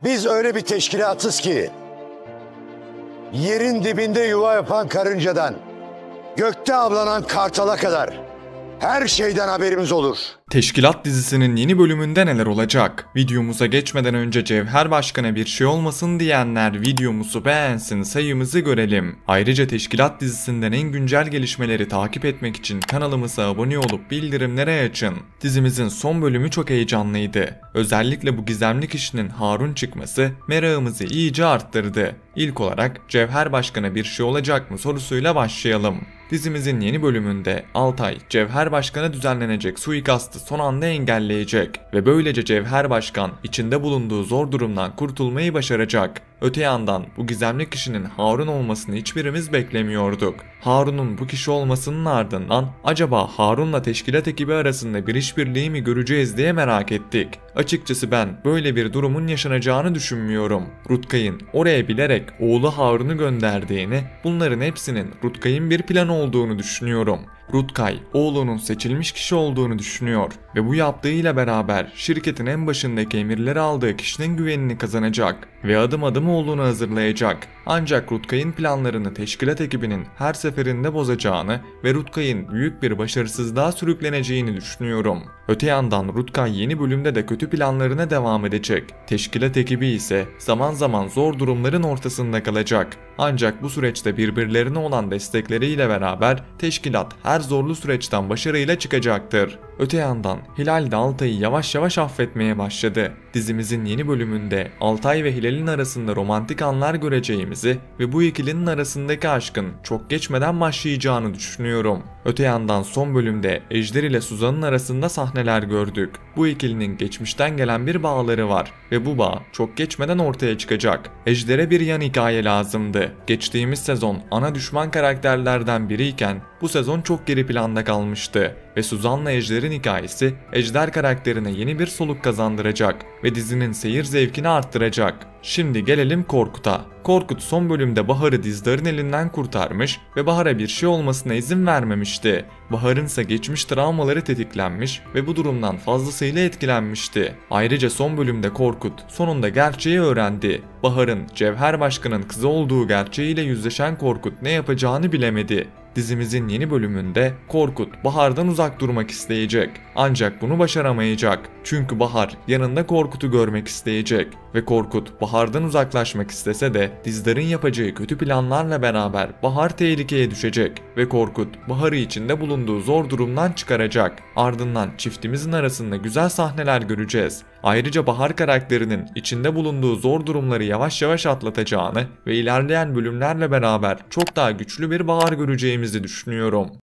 Biz öyle bir teşkilatız ki yerin dibinde yuva yapan karıncadan gökte avlanan kartala kadar her şeyden haberimiz olur. Teşkilat dizisinin yeni bölümünde neler olacak? Videomuza geçmeden önce Cevher Başkan'a bir şey olmasın diyenler videomuzu beğensin, sayımızı görelim. Ayrıca Teşkilat dizisinden en güncel gelişmeleri takip etmek için kanalımıza abone olup bildirimleri açın. Dizimizin son bölümü çok heyecanlıydı. Özellikle bu gizemli kişinin Harun çıkması merakımızı iyice arttırdı. İlk olarak Cevher Başkan'a bir şey olacak mı sorusuyla başlayalım. Dizimizin yeni bölümünde Altay, Cevher Başkan'a düzenlenecek suikastı son anda engelleyecek ve böylece Cevher Başkan içinde bulunduğu zor durumdan kurtulmayı başaracak. Öte yandan bu gizemli kişinin Harun olmasını hiçbirimiz beklemiyorduk. Harun'un bu kişi olmasının ardından acaba Harun'la teşkilat ekibi arasında bir işbirliği mi göreceğiz diye merak ettik. Açıkçası ben böyle bir durumun yaşanacağını düşünmüyorum. Rutkay'ın oraya bilerek oğlu Harun'u gönderdiğini, bunların hepsinin Rutkay'ın bir planı olduğunu düşünüyorum. Rutkay, oğlunun seçilmiş kişi olduğunu düşünüyor ve bu yaptığıyla beraber şirketin en başındaki emirleri aldığı kişinin güvenini kazanacak ve adım adım oğlunu hazırlayacak. Ancak Rutkay'ın planlarını teşkilat ekibinin her seferinde bozacağını ve Rutkay'ın büyük bir başarısızlığa sürükleneceğini düşünüyorum. Öte yandan Rutkay yeni bölümde de kötü planlarına devam edecek. Teşkilat ekibi ise zaman zaman zor durumların ortasında kalacak. Ancak bu süreçte birbirlerine olan destekleriyle beraber teşkilat her zorlu süreçten başarıyla çıkacaktır. Öte yandan Hilal de Altay'ı yavaş yavaş affetmeye başladı. Dizimizin yeni bölümünde Altay ve Hilal'in arasında romantik anlar göreceğimizi ve bu ikilinin arasındaki aşkın çok geçmeden başlayacağını düşünüyorum. Öte yandan son bölümde Ejder ile Suzan'ın arasında sahneler gördük. Bu ikilinin geçmişten gelen bir bağları var ve bu bağ çok geçmeden ortaya çıkacak. Ejder'e bir yan hikaye lazımdı. Geçtiğimiz sezon ana düşman karakterlerden biriyken bu sezon çok geri planda kalmıştı ve Suzan'la Ejder'in hikayesi Ejder karakterine yeni bir soluk kazandıracak ve dizinin seyir zevkini arttıracak. Şimdi gelelim Korkut'a. Korkut son bölümde Bahar'ı Dizdar'ın elinden kurtarmış ve Bahar'a bir şey olmasına izin vermemişti. Bahar'ın ise geçmiş travmaları tetiklenmiş ve bu durumdan fazlasıyla etkilenmişti. Ayrıca son bölümde Korkut sonunda gerçeği öğrendi. Bahar'ın Cevher Başkan'ın kızı olduğu gerçeğiyle yüzleşen Korkut ne yapacağını bilemedi. Dizimizin yeni bölümünde Korkut Bahar'dan uzak durmak isteyecek. Ancak bunu başaramayacak. Çünkü Bahar yanında Korkut'u görmek isteyecek. Ve Korkut Bahar'dan uzaklaşmak istese de Dizdar'ın yapacağı kötü planlarla beraber Bahar tehlikeye düşecek. Ve Korkut Bahar'ı içinde bulunduğu zor durumdan çıkaracak. Ardından çiftimizin arasında güzel sahneler göreceğiz. Ayrıca Bahar karakterinin içinde bulunduğu zor durumları yavaş yavaş atlatacağını ve ilerleyen bölümlerle beraber çok daha güçlü bir Bahar göreceğimizi düşünüyorum.